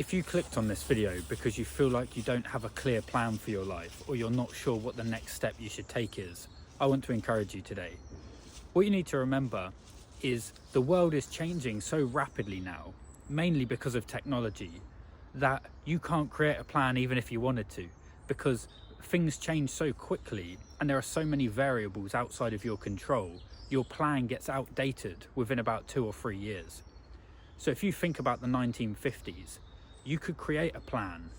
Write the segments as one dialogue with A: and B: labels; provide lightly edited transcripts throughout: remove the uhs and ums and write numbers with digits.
A: If you clicked on this video because you feel like you don't have a clear plan for your life, or you're not sure what the next step you should take is, I want to encourage you today. What you need to remember is the world is changing so rapidly now, mainly because of technology, that you can't create a plan even if you wanted to, because things change so quickly and there are so many variables outside of your control. Your plan gets outdated within about 2 or 3 years. So if you think about the 1950s, you could create a plan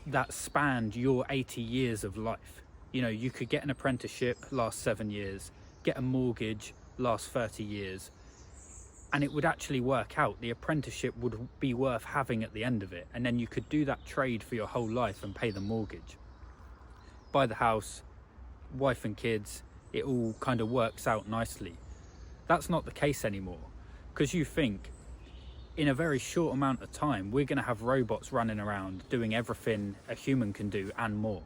A: that spanned your 80 years of life. You know, you could get an apprenticeship, last 7 years, get a mortgage, last 30 years, and it would actually work out. The apprenticeship would be worth having at the end of it, and then you could do that trade for your whole life and pay the mortgage. Buy the house, wife and kids, it all kind of works out nicely. That's not the case anymore, because you think, in a very short amount of time, we're going to have robots running around doing everything a human can do and more.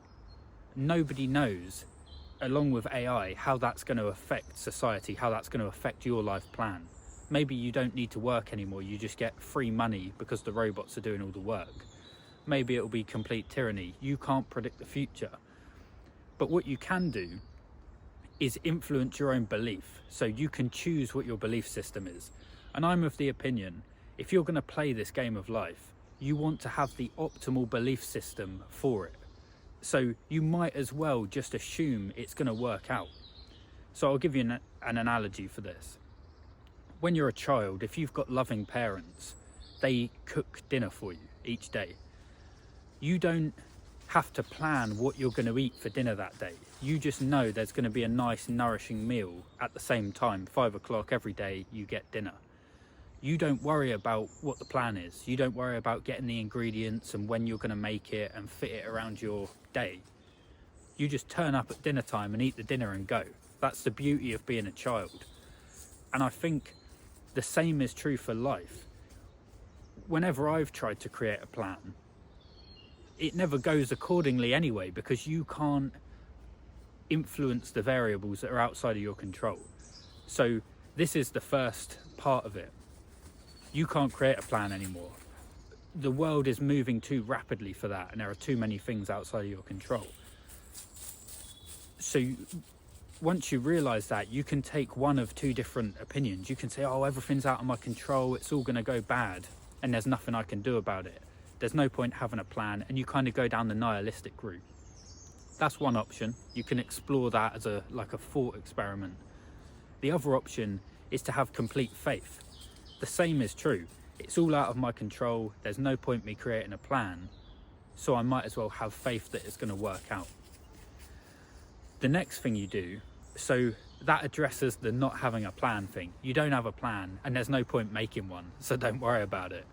A: Nobody knows, along with AI, how that's going to affect society, how that's going to affect your life plan. Maybe you don't need to work anymore, you just get free money because the robots are doing all the work. Maybe it'll be complete tyranny. You can't predict the future. But what you can do is influence your own belief, so you can choose what your belief system is. And I'm of the opinion, if you're going to play this game of life, you want to have the optimal belief system for it. So you might as well just assume it's going to work out. So I'll give you an analogy for this. When you're a child, if you've got loving parents, they cook dinner for you each day. You don't have to plan what you're going to eat for dinner that day. You just know there's going to be a nice, nourishing meal at the same time. 5 o'clock every day, you get dinner. You don't worry about what the plan is. You don't worry about getting the ingredients and when you're going to make it and fit it around your day. You just turn up at dinner time and eat the dinner and go. That's the beauty of being a child. And I think the same is true for life. Whenever I've tried to create a plan, it never goes accordingly anyway, because you can't influence the variables that are outside of your control. So this is the first part of it. You can't create a plan anymore. The world is moving too rapidly for that, and there are too many things outside of your control. So once you realize that, you can take one of two different opinions. You can say, oh, everything's out of my control, it's all going to go bad, and there's nothing I can do about it. There's no point having a plan, and you kind of go down the nihilistic route. That's one option. You can explore that as like a thought experiment. The other option is to have complete faith. The same is true. It's all out of my control. There's no point me creating a plan, so I might as well have faith that it's going to work out. The next thing you do, so that addresses the not having a plan thing. You don't have a plan, and there's no point making one, so don't worry about it.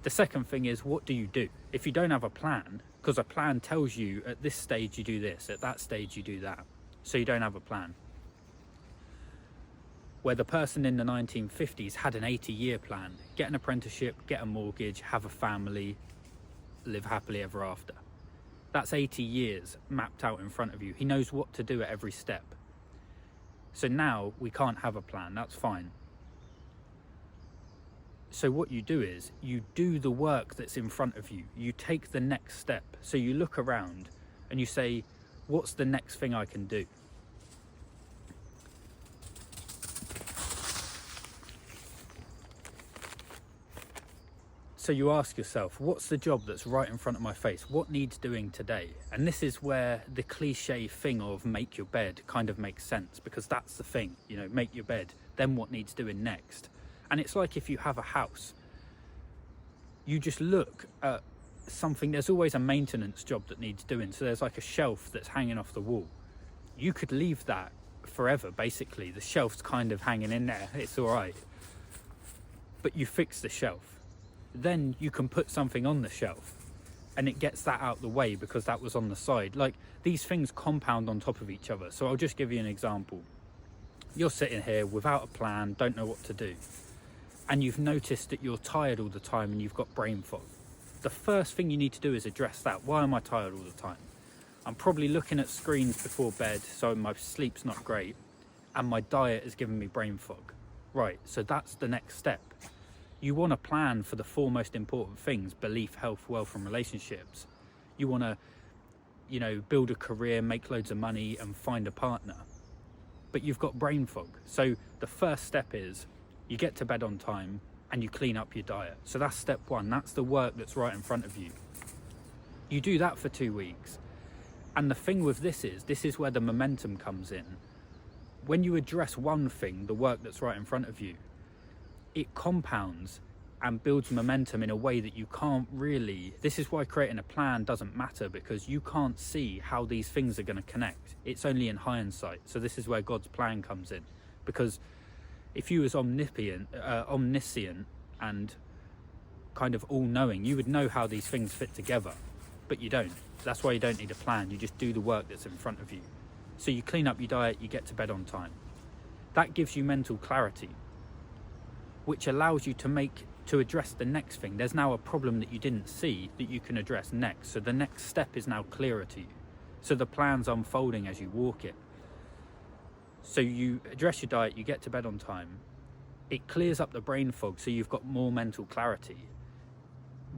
A: The second thing is, what do you do? If you don't have a plan, because a plan tells you at this stage you do this, at that stage you do that, so you don't have a plan. Where the person in the 1950s had an 80-year plan, get an apprenticeship, get a mortgage, have a family, live happily ever after. That's 80 years mapped out in front of you. He knows what to do at every step. So now we can't have a plan, that's fine. So what you do is, you do the work that's in front of you. You take the next step. So you look around and you say, what's the next thing I can do? So you ask yourself, what's the job that's right in front of my face? What needs doing today? And this is where the cliche thing of make your bed kind of makes sense, because that's the thing, you know, make your bed, then what needs doing next? And it's like if you have a house, you just look at something, there's always a maintenance job that needs doing. So there's like a shelf that's hanging off the wall. You could leave that forever, basically. The shelf's kind of hanging in there, it's all right. But you fix the shelf. Then you can put something on the shelf and it gets that out the way because that was on the side. Like, these things compound on top of each other. So I'll just give you an example. You're sitting here without a plan, don't know what to do, and you've noticed that you're tired all the time and you've got brain fog. The first thing you need to do is address that. Why am I tired all the time? I'm probably looking at screens before bed, so my sleep's not great, and my diet is giving me brain fog. Right, so that's the next step. You want to plan for the four most important things: belief, health, wealth, and relationships. You want to, build a career, make loads of money, and find a partner. But you've got brain fog. So the first step is you get to bed on time and you clean up your diet. So that's step one. That's the work that's right in front of you. You do that for 2 weeks. And the thing with this is where the momentum comes in. When you address one thing, the work that's right in front of you, it compounds and builds momentum in a way that you can't really. This is why creating a plan doesn't matter, because you can't see how these things are going to connect. It's only in hindsight. So this is where God's plan comes in, because if you was omniscient and kind of all-knowing, you would know how these things fit together, but you don't. That's why you don't need a plan. You just do the work that's in front of you. So you clean up your diet, you get to bed on time. That gives you mental clarity, which allows you to address the next thing. There's now a problem that you didn't see that you can address next. So the next step is now clearer to you. So the plan's unfolding as you walk it. So you address your diet, you get to bed on time. It clears up the brain fog, so you've got more mental clarity.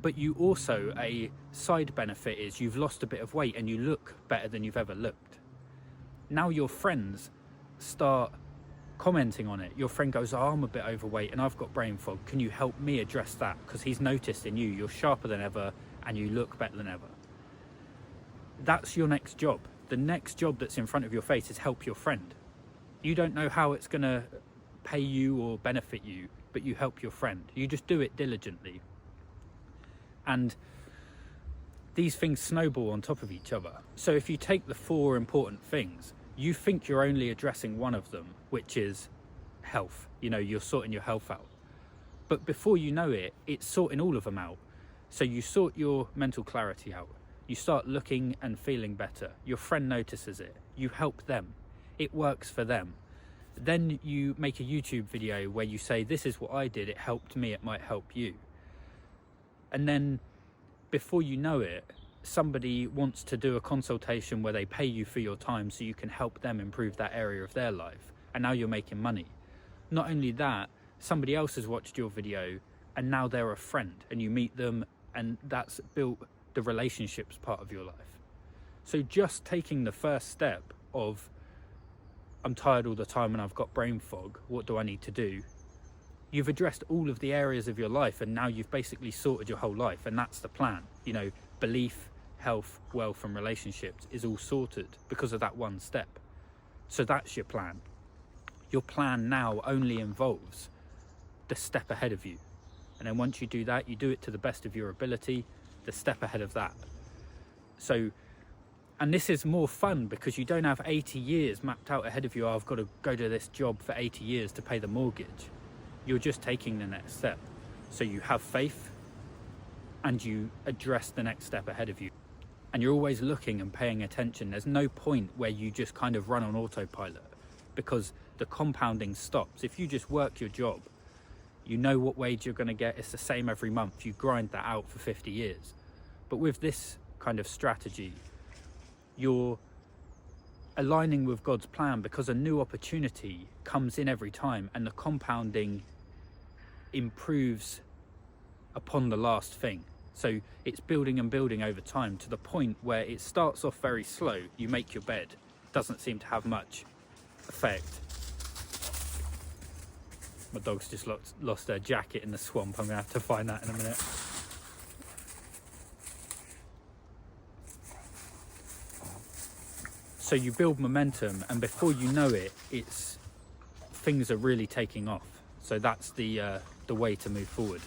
A: But you also, a side benefit is you've lost a bit of weight and you look better than you've ever looked. Now your friends start commenting on it. Your friend goes, oh, I'm a bit overweight and I've got brain fog. Can you help me address that? Because he's noticed in you, you're sharper than ever and you look better than ever. That's your next job. The next job that's in front of your face is help your friend. You don't know how it's going to pay you or benefit you, but you help your friend. You just do it diligently. And these things snowball on top of each other. So if you take the four important things, you think you're only addressing one of them, which is health. You're sorting your health out. But before you know it, it's sorting all of them out. So you sort your mental clarity out. You start looking and feeling better. Your friend notices it. You help them. It works for them. Then you make a YouTube video where you say, this is what I did. It helped me. It might help you. And then before you know it, somebody wants to do a consultation where they pay you for your time so you can help them improve that area of their life. And now you're making money. Not only that, somebody else has watched your video and now they're a friend and you meet them, and that's built the relationships part of your life. So just taking the first step of, I'm tired all the time and I've got brain fog, what do I need to do? You've addressed all of the areas of your life, and now you've basically sorted your whole life, and that's the plan. Belief, health, wealth, and relationships is all sorted because of that one step. So that's your plan. Your plan now only involves the step ahead of you. And then once you do that, you do it to the best of your ability, the step ahead of that. So, and this is more fun because you don't have 80 years mapped out ahead of you. I've got to go to this job for 80 years to pay the mortgage. You're just taking the next step. So you have faith and you address the next step ahead of you. And you're always looking and paying attention. There's no point where you just kind of run on autopilot, because the compounding stops. If you just work your job, you know what wage you're going to get. It's the same every month. You grind that out for 50 years. But with this kind of strategy, you're aligning with God's plan, because a new opportunity comes in every time, and the compounding improves upon the last thing. So it's building and building over time to the point where it starts off very slow. You make your bed, doesn't seem to have much effect. My dog's just lost her jacket in the swamp. I'm gonna have to find that in a minute. So you build momentum, and before you know it, things are really taking off. So that's the way to move forward.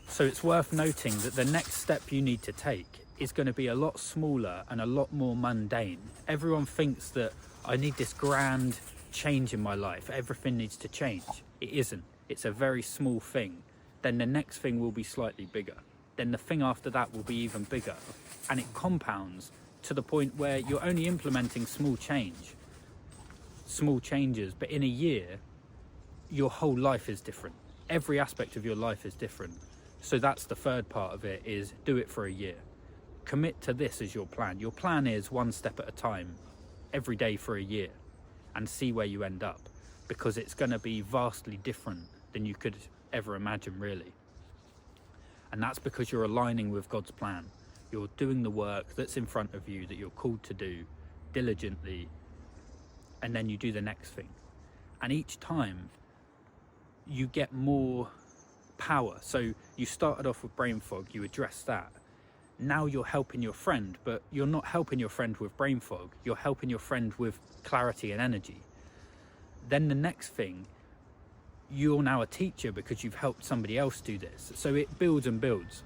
A: So it's worth noting that the next step you need to take is going to be a lot smaller and a lot more mundane. Everyone thinks that I need this grand change in my life. Everything needs to change. It isn't. It's a very small thing. Then the next thing will be slightly bigger. Then the thing after that will be even bigger. And it compounds to the point where you're only implementing small changes, but in a year, your whole life is different. Every aspect of your life is different. So that's the third part of it, is do it for a year. Commit to this as your plan. Your plan is one step at a time, every day for a year, and see where you end up, because it's going to be vastly different than you could ever imagine, really. And that's because you're aligning with God's plan. You're doing the work that's in front of you that you're called to do diligently, and then you do the next thing. And each time you get more power. So you started off with brain fog, you address that. Now you're helping your friend, but you're not helping your friend with brain fog. You're helping your friend with clarity and energy. Then the next thing, you're now a teacher because you've helped somebody else do this. So it builds and builds.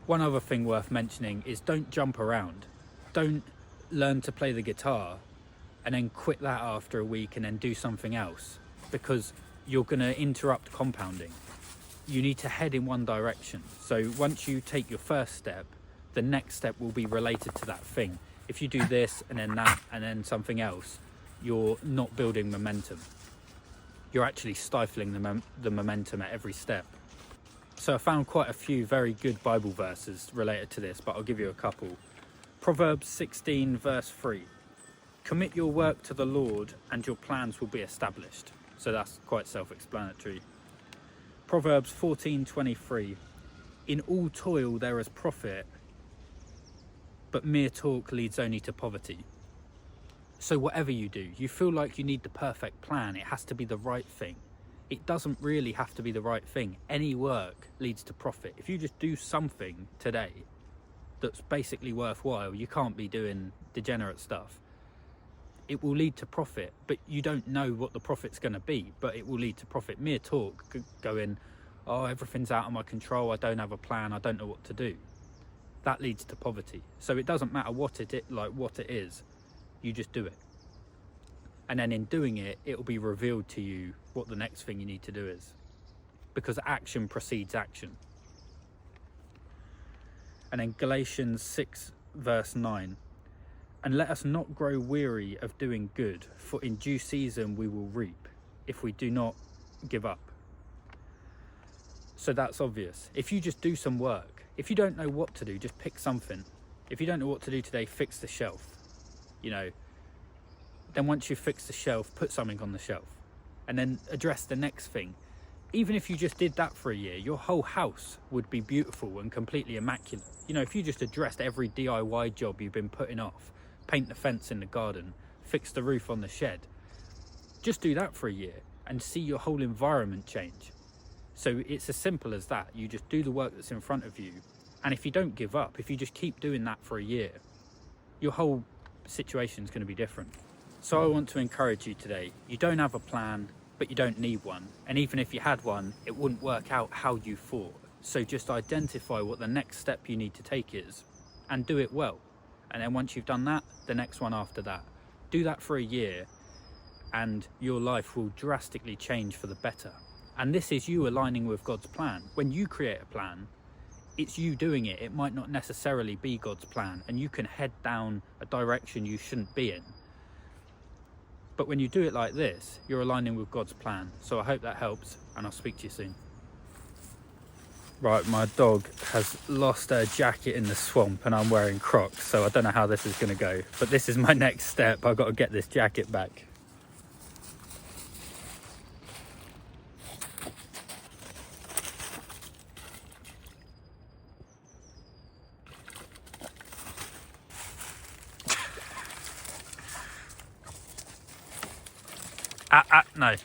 A: One other thing worth mentioning is don't jump around. Don't learn to play the guitar and then quit that after a week and then do something else, because you're going to interrupt compounding. You need to head in one direction. So once you take your first step, the next step will be related to that thing. If you do this and then that and then something else, you're not building momentum. You're actually stifling the momentum at every step. So I found quite a few very good Bible verses related to this, but I'll give you a couple. Proverbs 16 verse 3. Commit your work to the Lord and your plans will be established. So that's quite self-explanatory. Proverbs 14:23. In all toil there is profit, but mere talk leads only to poverty. So whatever you do, you feel like you need the perfect plan. It has to be the right thing. It doesn't really have to be the right thing. Any work leads to profit. If you just do something today that's basically worthwhile, you can't be doing degenerate stuff. It will lead to profit, but you don't know what the profit's going to be, but it will lead to profit. Mere talk, going, oh, everything's out of my control, I don't have a plan, I don't know what to do. That leads to poverty. So it doesn't matter what it is, you just do it. And then in doing it, it will be revealed to you what the next thing you need to do is. Because action precedes action. And then Galatians 6 verse 9. And let us not grow weary of doing good, for in due season we will reap, if we do not give up. So that's obvious. If you just do some work, if you don't know what to do, just pick something. If you don't know what to do today, fix the shelf. Then once you've fixed the shelf, put something on the shelf. And then address the next thing. Even if you just did that for a year, your whole house would be beautiful and completely immaculate. If you just addressed every DIY job you've been putting off, paint the fence in the garden, fix the roof on the shed. Just do that for a year and see your whole environment change. So it's as simple as that. You just do the work that's in front of you. And if you don't give up, if you just keep doing that for a year, your whole situation is going to be different. So I want to encourage you today. You don't have a plan, but you don't need one. And even if you had one, it wouldn't work out how you thought. So just identify what the next step you need to take is and do it well. And then once you've done that, the next one after that. Do that for a year and your life will drastically change for the better. And this is you aligning with God's plan. When you create a plan, it's you doing it. It might not necessarily be God's plan, and you can head down a direction you shouldn't be in. But when you do it like this, you're aligning with God's plan. So I hope that helps, and I'll speak to you soon. Right, my dog has lost her jacket in the swamp and I'm wearing Crocs, so I don't know how this is going to go. But this is my next step. I've got to get this jacket back. No.